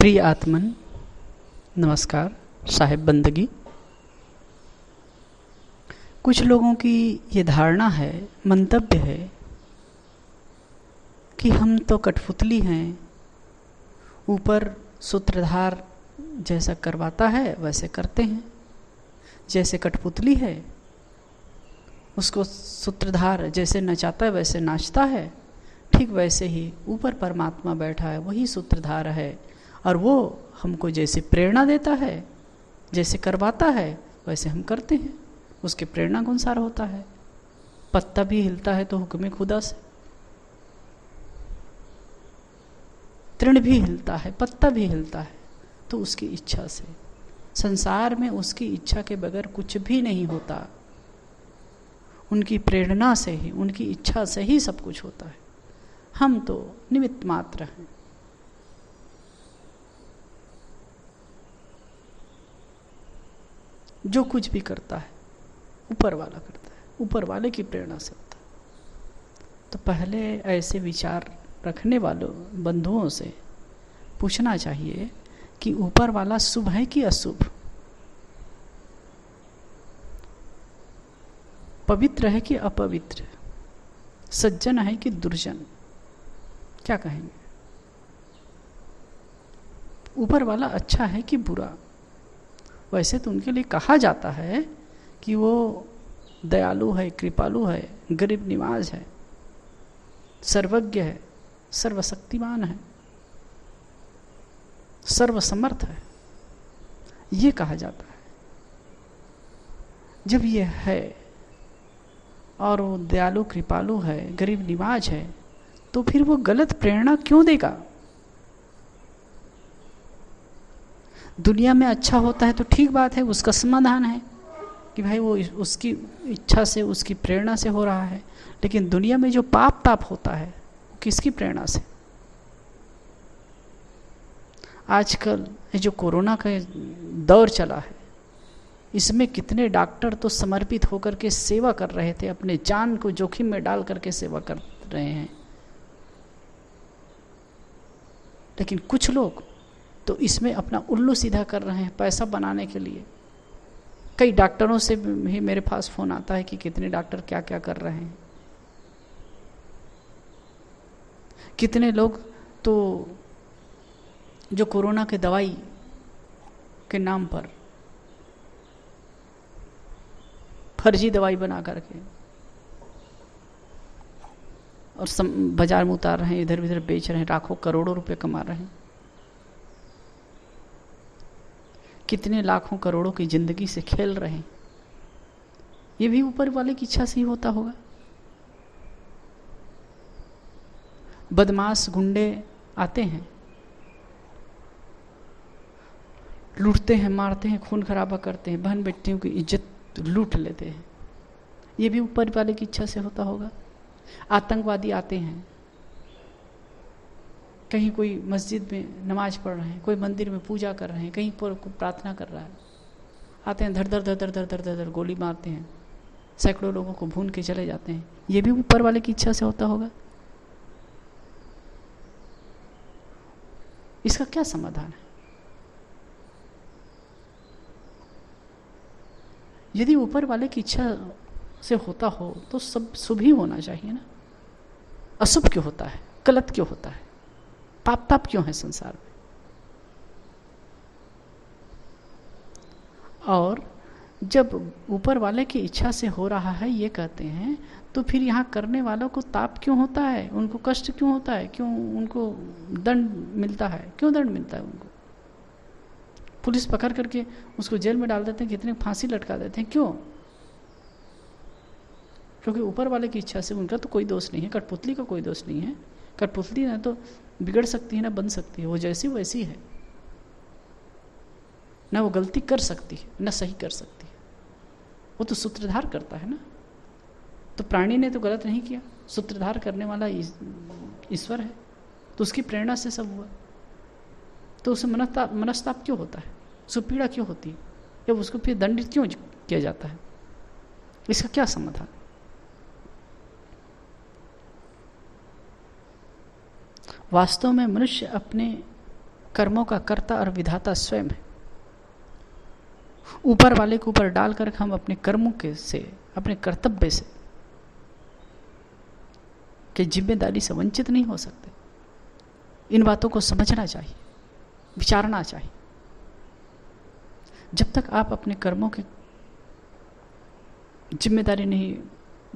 प्रिय आत्मन, नमस्कार। साहिब बंदगी। कुछ लोगों की ये धारणा है, मंतव्य है कि हम तो कठपुतली हैं, ऊपर सूत्रधार जैसा करवाता है वैसे करते हैं। जैसे कठपुतली है, उसको सूत्रधार जैसे नचाता है वैसे नाचता है, ठीक वैसे ही ऊपर परमात्मा बैठा है, वही सूत्रधार है और वो हमको जैसे प्रेरणा देता है, जैसे करवाता है वैसे हम करते हैं। उसके प्रेरणा के अनुसार होता है। पत्ता भी हिलता है तो हुक्म खुदा से, तृण भी हिलता है, पत्ता भी हिलता है तो उसकी इच्छा से। संसार में उसकी इच्छा के बगैर कुछ भी नहीं होता, उनकी प्रेरणा से ही, उनकी इच्छा से ही सब कुछ होता है। हम तो निमित्त मात्र हैं। जो कुछ भी करता है ऊपर वाला करता है, ऊपर वाले की प्रेरणा से होता है। तो पहले ऐसे विचार रखने वालों बंधुओं से पूछना चाहिए कि ऊपर वाला शुभ है कि अशुभ, पवित्र है कि अपवित्र, सज्जन है कि दुर्जन। क्या कहेंगे? ऊपर वाला अच्छा है कि बुरा? वैसे तो उनके लिए कहा जाता है कि वो दयालु है, कृपालु है, गरीब निवाज है, सर्वज्ञ है, सर्वशक्तिमान है, सर्वसमर्थ है, ये कहा जाता है। जब ये है और वो दयालु कृपालु है, गरीब निवाज है, तो फिर वो गलत प्रेरणा क्यों देगा? दुनिया में अच्छा होता है तो ठीक बात है, उसका समाधान है कि भाई वो उसकी इच्छा से, उसकी प्रेरणा से हो रहा है। लेकिन दुनिया में जो पाप ताप होता है वो किसकी प्रेरणा से? आजकल ये जो कोरोना का दौर चला है, इसमें कितने डॉक्टर तो समर्पित होकर के सेवा कर रहे थे, अपने जान को जोखिम में डाल करके सेवा कर रहे हैं। लेकिन कुछ लोग तो इसमें अपना उल्लू सीधा कर रहे हैं पैसा बनाने के लिए। कई डॉक्टरों से भी मेरे पास फोन आता है कि कितने डॉक्टर क्या क्या कर रहे हैं। कितने लोग तो जो कोरोना के दवाई के नाम पर फर्जी दवाई बना करके और बाजार में उतार रहे हैं, इधर उधर बेच रहे हैं, लाखों करोड़ों रुपए कमा रहे हैं। कितने लाखों करोड़ों की जिंदगी से खेल रहे हैं। ये भी ऊपर वाले की इच्छा से ही होता होगा। बदमाश गुंडे आते हैं, लूटते हैं, मारते हैं, खून खराबा करते हैं, बहन बेटियों की इज्जत लूट लेते हैं। ये भी ऊपर वाले की इच्छा से होता होगा। आतंकवादी आते हैं, कहीं कोई मस्जिद में नमाज पढ़ रहे हैं, कोई मंदिर में पूजा कर रहे हैं, कहीं पर प्रार्थना कर रहा है, आते हैं, धर धर धर धर धर धर धर धर गोली मारते हैं, सैकड़ों लोगों को भून के चले जाते हैं। ये भी ऊपर वाले की इच्छा से होता होगा। इसका क्या समाधान है? यदि ऊपर वाले की इच्छा से होता हो तो सब शुभ ही होना चाहिए ना। अशुभ क्यों होता है? गलत क्यों होता है? पाप ताप क्यों है संसार में? और जब ऊपर वाले की इच्छा से हो रहा है ये कहते हैं, तो फिर यहाँ करने वालों को ताप क्यों होता है? उनको कष्ट क्यों होता है? क्यों उनको दंड मिलता है? क्यों दंड मिलता है उनको? पुलिस पकड़ करके उसको जेल में डाल देते हैं, कितने फांसी लटका देते हैं। क्यों? क्योंकि ऊपर वाले की इच्छा से। उनका तो कोई दोष नहीं है, कठपुतली का कोई दोष नहीं है। कठपुतली ना तो बिगड़ सकती है ना बन सकती है, वो जैसी वैसी है ना। वो गलती कर सकती है ना सही कर सकती है, वो तो सूत्रधार करता है ना। तो प्राणी ने तो गलत नहीं किया, सूत्रधार करने वाला ईश्वर है, तो उसकी प्रेरणा से सब हुआ। तो उसे मनस्ताप क्यों होता है? सुपीड़ा क्यों होती है? या उसको फिर दंडित क्यों किया जाता है? इसका क्या समाधान? वास्तव में मनुष्य अपने कर्मों का कर्ता और विधाता स्वयं है। ऊपर वाले के ऊपर डालकर हम अपने कर्मों के से, अपने कर्तव्य से कि जिम्मेदारी से वंचित नहीं हो सकते। इन बातों को समझना चाहिए, विचारना चाहिए। जब तक आप अपने कर्मों की जिम्मेदारी नहीं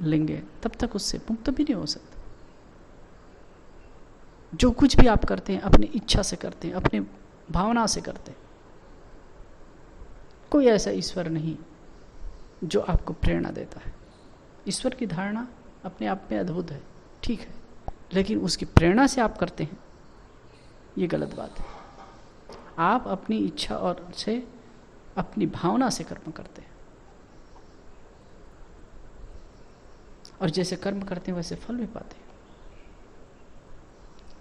लेंगे तब तक उससे मुक्त भी नहीं हो सकते। जो कुछ भी आप करते हैं अपनी इच्छा से करते हैं, अपनी भावना से करते हैं। कोई ऐसा ईश्वर नहीं जो आपको प्रेरणा देता है। ईश्वर की धारणा अपने आप में अद्भुत है, ठीक है, लेकिन उसकी प्रेरणा से आप करते हैं, ये गलत बात है। आप अपनी इच्छा और से, अपनी भावना से कर्म करते हैं, और जैसे कर्म करते हैं वैसे फल भी पाते हैं।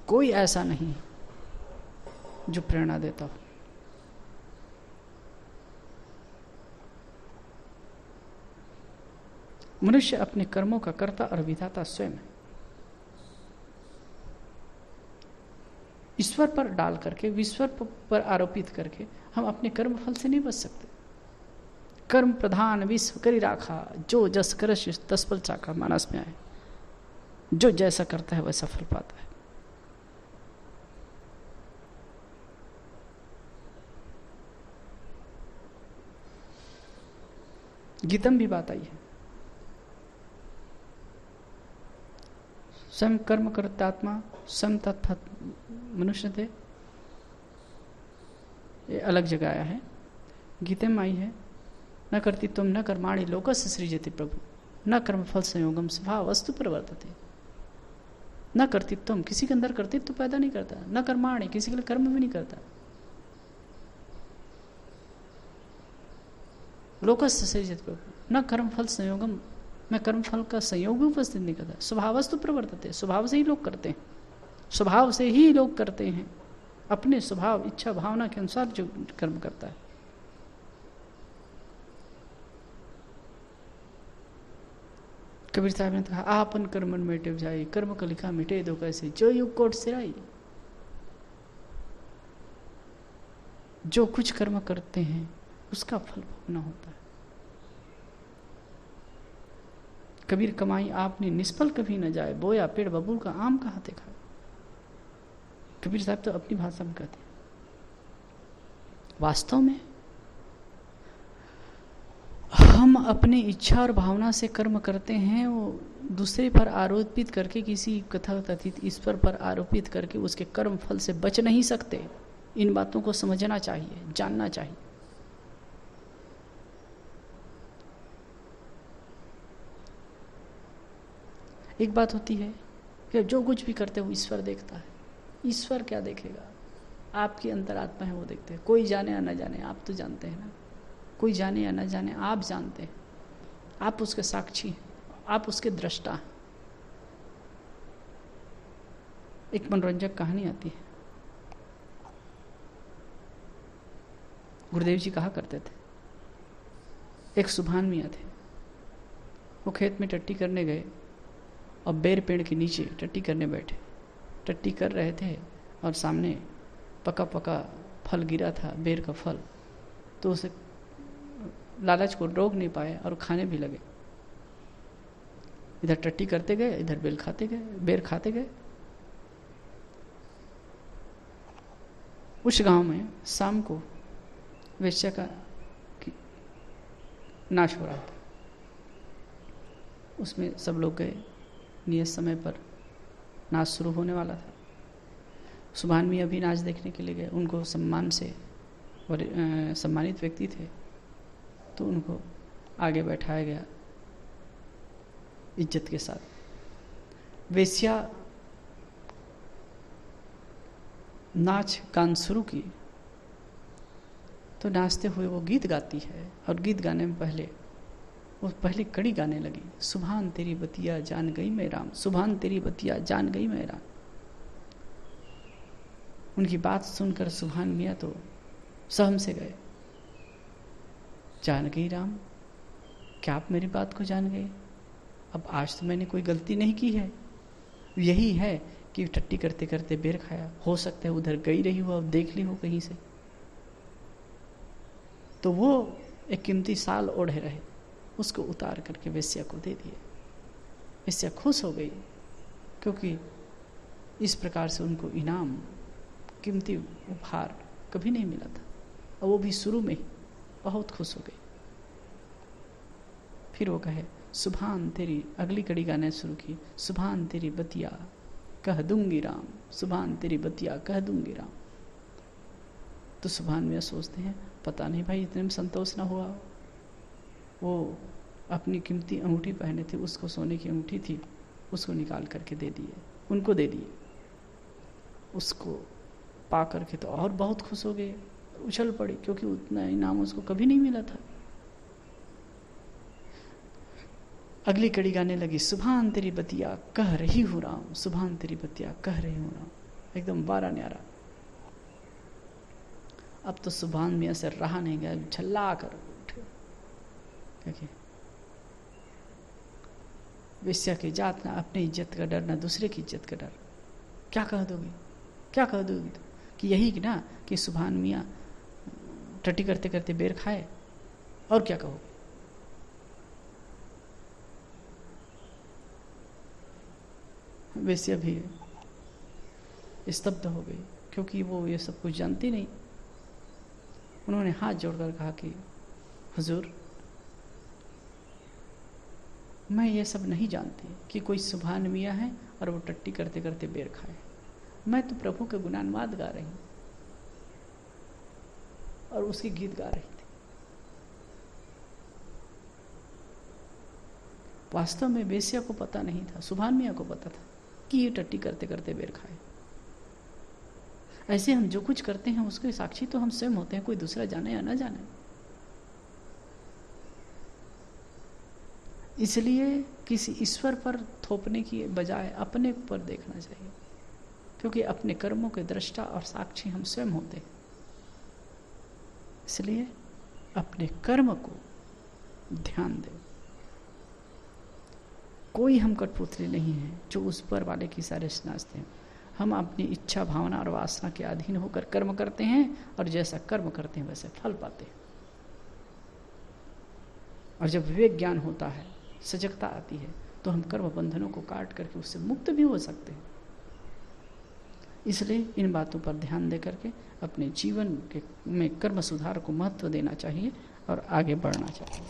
कोई ऐसा नहीं जो प्रेरणा देता हो। मनुष्य अपने कर्मों का कर्ता और विधाता स्वयं है। ईश्वर पर डाल करके, ईश्वर पर आरोपित करके हम अपने कर्म फल से नहीं बच सकते। कर्म प्रधान विश्व करी राखा, जो जस करश तस फल चाखा, मानस में आए। जो जैसा करता है वैसा फल पाता है। गीतम भी बात आई है, स्वयं कर्म कर्तात्मा स्वयं तत्फल मनुष्य थे। ये अलग जगह आया है, गीता में आई है। न करती तुम न कर्माणि लोकस्य सृजति प्रभु, न कर्म फल संयोगम स्वभाव वस्तु प्रवर्तते। न करती तुम, किसी के अंदर कर्तृत्व तो पैदा नहीं करता। न कर्माणि, किसी के लिए कर्म भी नहीं करता। लोकस्य सृजति प्रभु, न कर्म फल संयोगम, मैं कर्म फल का संयोग भी उपस्थित नहीं करता। स्वभाव वस्तु प्रवर्तते, स्वभाव से ही लोग करते हैं, स्वभाव से ही लोग करते हैं। अपने स्वभाव, इच्छा, भावना के अनुसार जो कर्म करता है। कबीर साहब ने कहा, आपन कर्मन मिटे जाए, कर्म का लिखा मिटे दो कैसे, जो युग कोट सिराई। जो कुछ कर्म करते हैं उसका फल भोगना होता है। कबीर कमाई आपने निष्फल कभी न जाए, बोया पेड़ बबूल का आम कहाँ देखा। कबीर साहब तो अपनी भाषा में कहते हैं। वास्तव में हम अपनी इच्छा और भावना से कर्म करते हैं, वो दूसरे पर आरोपित करके, किसी कथा कथित ईश्वर पर आरोपित करके उसके कर्म फल से बच नहीं सकते। इन बातों को समझना चाहिए, जानना चाहिए। एक बात होती है कि जो कुछ भी करते हो ईश्वर देखता है। ईश्वर क्या देखेगा? आपकी अंतरात्मा है, वो देखते हैं। कोई जाने या न जाने, आप तो जानते हैं ना। कोई जाने या न जाने, आप जानते हैं। आप उसके साक्षी हैं, आप उसके दृष्टा हैं। एक मनोरंजक कहानी आती है। गुरुदेव जी कहा करते थे, एक सुभान मियाँ थे। वो खेत में टट्टी करने गए और बेर पेड़ के नीचे टट्टी करने बैठे। टट्टी कर रहे थे और सामने पका पका फल गिरा था, बेर का फल। तो उसे लालच को रोक नहीं पाए और खाने भी लगे। इधर टट्टी करते गए, इधर बेर खाते गए। उस गांव में शाम को वेश्या का नाश हो रहा था। उसमें सब लोग गए। नियत समय पर नाच शुरू होने वाला था। सुभान मियाँ भी नाच देखने के लिए गए। उनको सम्मान से, और सम्मानित व्यक्ति थे, तो उनको आगे बैठाया गया इज्जत के साथ। वेश्या नाच गान शुरू की तो नाचते हुए वो गीत गाती है, और गीत गाने में पहले कड़ी गाने लगी। सुभान तेरी बतिया जान गई मैं राम, सुभान तेरी बतिया जान गई मैं राम। उनकी बात सुनकर सुभान मियाँ तो सहम से गए। जान गई राम, क्या आप मेरी बात को जान गए? अब आज तो मैंने कोई गलती नहीं की है। यही है कि टट्टी करते करते बेर खाया, हो सकता है उधर गई रही हो, अब देख ली हो कहीं से, तो वो एक कीमती साल ओढ़े रहे, उसको उतार करके वेश्या को दे दिए। वेश्या खुश हो गई, क्योंकि इस प्रकार से उनको इनाम, कीमती उपहार कभी नहीं मिला था, और वो भी शुरू में ही बहुत खुश हो गई। फिर वो कहे सुभान तेरी, अगली कड़ी गाने शुरू की, सुभान तेरी बतिया कह दूंगी राम, सुभान तेरी बतिया कह दूंगी राम। तो सुभान में सोचते हैं पता नहीं भाई इतने में संतोष ना हुआ, वो अपनी कीमती अंगूठी पहने थे, उसको सोने की अंगूठी थी, उसको निकाल करके दे दिए, उनको दे दिए। उसको पा करके तो और बहुत खुश हो गए, उछल पड़ी, क्योंकि उतना इनाम उसको कभी नहीं मिला था। अगली कड़ी गाने लगी, सुभान तेरी बतिया कह रही हूँ राम, सुभान तेरी बतिया कह रही हूँ राम, एकदम बारा न्यारा। अब तो सुभान में असर रहा नहीं गया, झल्ला कर उठे, क्योंकि वेश्या की जात ना अपनी इज्जत का डर, ना दूसरे की इज्जत का डर। क्या कह दोगी, क्या कह दोगी तो? कि यही कि ना कि सुभान मियाँ टट्टी करते करते बेर खाए, और क्या कहोगे? वेश्या भी स्तब्ध हो गई, क्योंकि वो ये सब कुछ जानती नहीं। उन्होंने हाथ जोड़कर कहा कि हुजूर, मैं ये सब नहीं जानती कि कोई सुभान मियाँ है और वो टट्टी करते करते बेर खाए। मैं तो प्रभु के गुणानुवाद गा रही हूँ और उसकी गीत गा रही थी। वास्तव में वेश्या को पता नहीं था, सुभान मियाँ को पता था कि ये टट्टी करते करते बेर खाए। ऐसे हम जो कुछ करते हैं उसके साक्षी तो हम स्वयं होते हैं, कोई दूसरा जाने या ना जाने। इसलिए किसी ईश्वर पर थोपने की बजाय अपने पर देखना चाहिए, क्योंकि अपने कर्मों के दृष्टा और साक्षी हम स्वयं होते हैं। इसलिए अपने कर्म को ध्यान दें। कोई हम कठपुतली नहीं है जो उस पर वाले की सारे नाचते हैं। हम अपनी इच्छा, भावना और वासना के अधीन होकर कर्म करते हैं, और जैसा कर्म करते हैं वैसे फल पाते हैं। और जब विवेक ज्ञान होता है, सजगता आती है, तो हम कर्म बंधनों को काट करके उससे मुक्त भी हो सकते हैं। इसलिए इन बातों पर ध्यान दे करके अपने जीवन में कर्म सुधार को महत्व देना चाहिए और आगे बढ़ना चाहिए।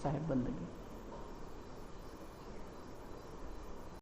साहेब बंदगी।